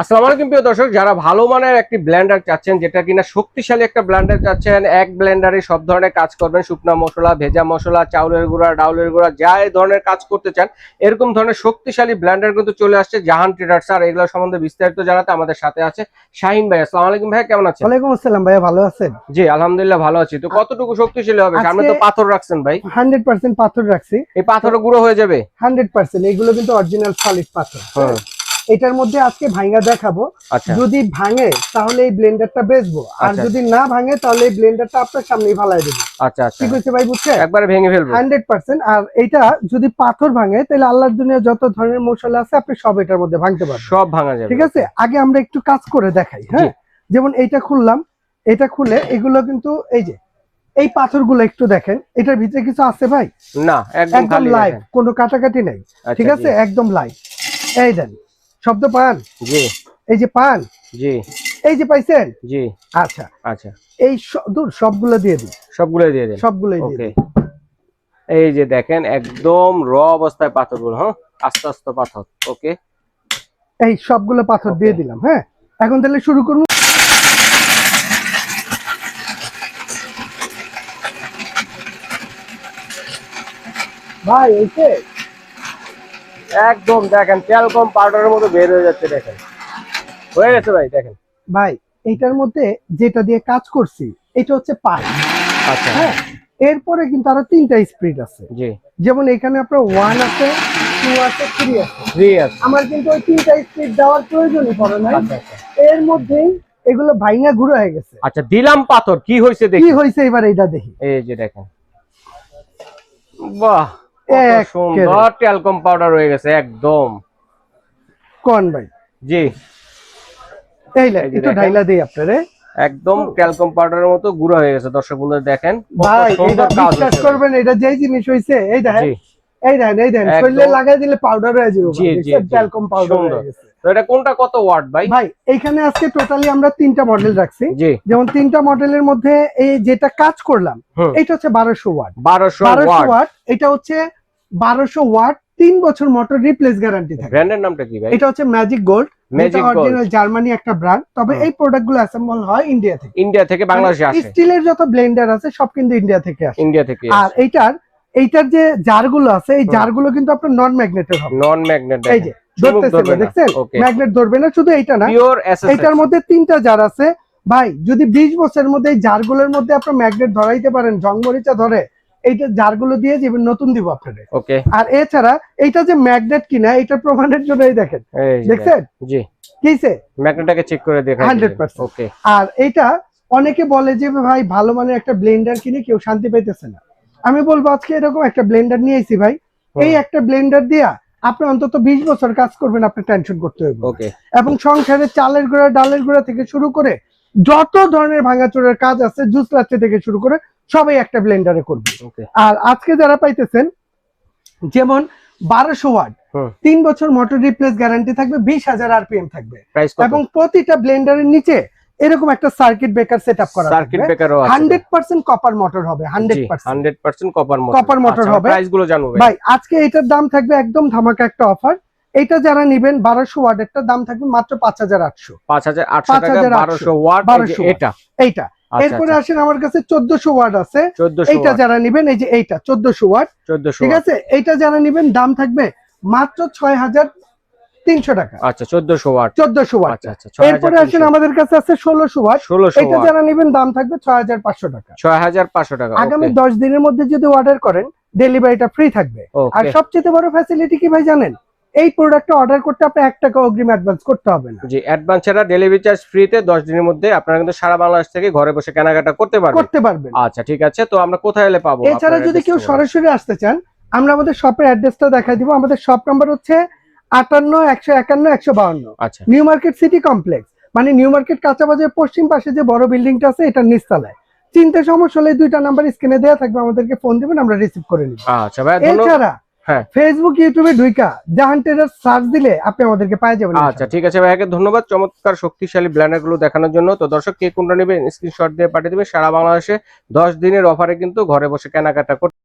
আসসালামু আলাইকুম প্রিয় দর্শক, যারা ভালো মানের একটি ব্লেন্ডার চাচ্ছেন, যেটা কিনা শক্তিশালী একটা ব্লেন্ডার চাচ্ছেন, এক ব্লেন্ডারে সব ধরনের কাজ করবেন, শুকনা মশলা, ভেজা মশলা, চাউলের গুঁড়া, ডাউলের গুঁড়া, যা এই ধরনের কাজ করতে চান, এরকম ধরনের শক্তিশালী ব্লেন্ডার কিন্তু চলে আসছে জাহান ট্রেডার্স। আর এগুলো সম্বন্ধে বিস্তারিত জানাতে আমাদের সাথে আছে শাহিন ভাই। আসসালামু আলাইকুম ভাই, কেমন আছেন? ওয়ালাইকুম আসসালাম ভাইয়া, ভালো আছেন? জি আলহামদুলিল্লাহ ভালো আছি। তো কতটুকু শক্তিশালী হবে? সামনে তো পাথর রাখছেন ভাই। 100% পাথর রাখছি। এই পাথর গুঁড়ো হয়ে যাবে 100%। এগুলো কিন্তু অরিজিনাল সলিড পাথর। হ্যাঁ, এটার মধ্যে আজকে ভাঙা দেখাবো। আচ্ছা যদি ভাঙে তাহলে এই ব্লেন্ডারটা বেচবো, আর যদি না ভাঙে তাহলে এই ব্লেন্ডারটা আপনার সামনেই ফালাই দেবো। আচ্ছা আচ্ছা, ঠিক আছে ভাই, বুঝছেন? একবারে ভেঙে ফেলবো 100%। আর এটা যদি পাথর ভাঙে তাহলে আল্লাহর দুনিয়া যত ধরনের মশলা আছে আপনি সব এটার মধ্যে ভাঙতে পারবেন, সব ভাঙা যাবে। ঠিক আছে? আগে আমরা একটু কাজ করে দেখাই। হ্যাঁ, যেমন এইটা খুললাম, এটা খুলে এগুলো কিন্তু এই যে এই পাথরগুলো একটু দেখেন, এটার ভিতরে কিছু আছে ভাই? না, একদম লাইভ, কোনো কাটাকাটি নাই। ঠিক আছে, একদম লাইভ। এই দেন, শব্দ পান? জি। এই যে পান? জি। এই যে পাইছেন? জি। আচ্ছা আচ্ছা, এই সবগুলো দিয়ে দিন, সবগুলো দিয়ে দেন। সবগুলোই দিয়ে ওকে। দিন। এই যে দেখেন একদম র অবস্থায় পাথরগুলো, হ্যাঁ আস্তে আস্তে পাথর। ওকে, এই সবগুলো পাথর দিয়ে দিলাম। হ্যাঁ, এখন তাহলে শুরু করুন। ভাই এই যে একদম দেখেন ট্যালকম পাউডারের মতো বের হয়ে যাচ্ছে। দেখেন হয়ে গেছে ভাই, দেখেন ভাই এইটার মধ্যে যেটা দিয়ে কাজ করছি এটা হচ্ছে পাই। আচ্ছা, হ্যাঁ, এরপরে কিন্তু আরো 3টা স্পিড আছে। জি। যেমন এখানে আপনার 1 আছে, 2 আছে, 3 আছে। 3 আছে। আমার কিন্তু ওই 3টা স্পিড দেওয়ার প্রয়োজনই পড়ে নাই। আচ্ছা আচ্ছা, এর মধ্যেই এগুলো ভাইঙা গুঁড়ো হয়ে গেছে। আচ্ছা দিলাম পাথর, কি হইছে দেখি। কি হইছে এবার এইটা দেখি। এই যে দেখেন, বাহ কত সুন্দর ট্যালকম পাউডার হয়ে গেছে একদম। কোন ভাই? জি, এই একটু ঢাইলা দেই আপনারে। একদম ট্যালকম পাউডারের মতো গুঁড়ো হয়ে গেছে। দর্শক বন্ধুরা দেখেন ভাই, এটা বিশ্বাস করবেন, এটা যেই জিনিস হইছে এই দেখেন, এই দেখেন, এই দেখেন, শরীরে লাগাই দিলে পাউডার হয়ে যাবে। ট্যালকম পাউডার হয়ে গেছে। তো এটা কোনটা কত ওয়াট ভাই? ভাই এইখানে আজকে টোটালি আমরা 3টা মডেল রাখছি। যেমন 3টা মডেলের মধ্যে এই যেটা কাজ করলাম এটা হচ্ছে 1200 ওয়াট। 1200 ওয়াট। এটা হচ্ছে 1200 ওয়াট, 3 বছর মোটর রিপ্লেস গ্যারান্টি থাকে। ব্র্যান্ডের নামটা কি ভাই? এটা হচ্ছে ম্যাজিক গোল্ড। এটা অরিজিনাল জার্মানি একটা ব্র্যান্ড, তবে এই প্রোডাক্টগুলো অ্যাসেম্বল হয় ইন্ডিয়া থেকে। ইন্ডিয়া থেকে বাংলাদেশে আসে। স্টিলের যত ব্লেন্ডার আছে সব কিন্তু ইন্ডিয়া থেকে আসে। ইন্ডিয়া থেকে। আর এইটার যে জারগুলো আছে এই জারগুলো কিন্তু আপনার নন ম্যাগনেটের হবে। নন ম্যাগনেট। এই যে ধরতেছেন, দেখছেন ম্যাগনেট ধরবে না। শুধু এইটা না, এইটার মধ্যে 3টা জার আছে। ভাই যদি 20 বছরের মধ্যে এই জারগুলোর মধ্যে আপনি ম্যাগনেট ধরাইতে পারেন, জংমরিচা ধরে, এইটা জারগুলো দিয়ে যেমন নতুন দিব আপনাদের। ওকে। আর এছাড়া এইটা যে ম্যাগনেট কিনা এটার প্রমাণের জন্য এই দেখেন, দেখছেন? জি, কিছে ম্যাগনেটটাকে চেক করে দেখেন 100%। ওকে। আর এইটা অনেকে বলে যে ভাই ভালো মানের একটা ব্লেন্ডার কিনে কেউ শান্তি পাইতেছে না। আমি বলবো আজকে এরকম একটা ব্লেন্ডার নিয়ে আইছি ভাই, এই একটা ব্লেন্ডার দিয়া আপনি অন্তত 20 বছর কাজ করবেন, আপনি টেনশন করতে হবে। ওকে। এবং সংসারে চালের গুঁড়া, ডালের গুঁড়া থেকে শুরু করে যত ধরনের ভাঙাচোরার কাজ আছে, জুস লাচ্ছি থেকে শুরু করে সবাই একটা ব্লেন্ডারে করবে। আর আজকে যারা পাইতেছেন যেমন 1200 ওয়াট, 3 বছর মোটর রিপ্লেস গ্যারান্টি থাকবে, 20,000 আরপিএম থাকবে, এবং প্রতিটা ব্লেন্ডারের নিচে এরকম একটা সার্কিট ব্রেকার সেটআপ করা থাকবে। 100% কপার মোটর হবে। 100% কপার মোটর হবে। প্রাইসগুলো জানবো ভাই। আজকে এটার দাম থাকবে একদম ধামাকা একটা অফার। এটা যারা নেবেন 1200 ওয়াটেরটা দাম থাকবে মাত্র 5800। 5800 টাকা 1200 ওয়াট। এটা এইটা। এরপরে আসেন আমার কাছে 1400 ওয়াট আছে। এইটা যারা নেবেন, এই যে এইটা 1400 ওয়াট। ঠিক আছে, এইটা যারা নেবেন দাম থাকবে মাত্র 6300 টাকা। আচ্ছা 1400 ওয়াট। 1400 ওয়াট। আচ্ছা। এরপরে আসেন আমাদের কাছে আছে 1600 ওয়াট। এটা যারা নেবেন দাম থাকবে 6500 টাকা। 6500 টাকা। আগামী 10 দিনের মধ্যে যদি অর্ডার করেন ডেলিভারিটা ফ্রি থাকবে। আর সবচেয়ে বড় ফ্যাসিলিটি কি ভাই জানেন? এই প্রোডাক্টটা অর্ডার করতে আপনি 1 টাকা অগ্রিম অ্যাডভান্স করতে হবে না। জি, অ্যাডভান্স ছাড়া ডেলিভারি চার্জ ফ্রিতে 10 দিনের মধ্যে আপনারা কিন্তু সারা বাংলাদেশ থেকে ঘরে বসে কেনাকাটা করতে পারবেন। আচ্ছা ঠিক আছে, তো আমরা কোথায় এলে পাবো? এছাড়া যদি কেউ সরাসরি আসতে চান, আমরা আমাদের শপের অ্যাড্রেসটা দেখাই দিব। আমাদের শপ নাম্বার হচ্ছে 58-151-152। আচ্ছা, নিউ মার্কেট সিটি কমপ্লেক্স, মানে নিউ মার্কেট কাঁচা বাজারের পশ্চিম পাশে যে বড় বিল্ডিংটা আছে এটার নিচতলায়। চিনতে সমস্যা হলে 2টা নাম্বার স্ক্রিনে দেওয়া থাকবে, আমাদেরকে ফোন দিবেন, আমরা রিসিভ করে নিব। আচ্ছা ভাই, এছাড়া ফেসবুক, ইউটিউবে ঢুইকা জাহান ট্রেডার্স সার্চ দিলে আপনি আমাদেরকে পেয়ে যাবেন। আচ্ছা ঠিক আছে ভাইকে ধন্যবাদ চমৎকার শক্তিশালী ব্লেন্ডার গুলো দেখানোর জন্য। তো দর্শক কে কোনটা নেবেন স্ক্রিনশট দিয়ে পাঠিয়ে দিবেন। সারা বাংলাদেশে 10 দিনের অফারে কিন্তু ঘরে বসে কেনাকাটা করতে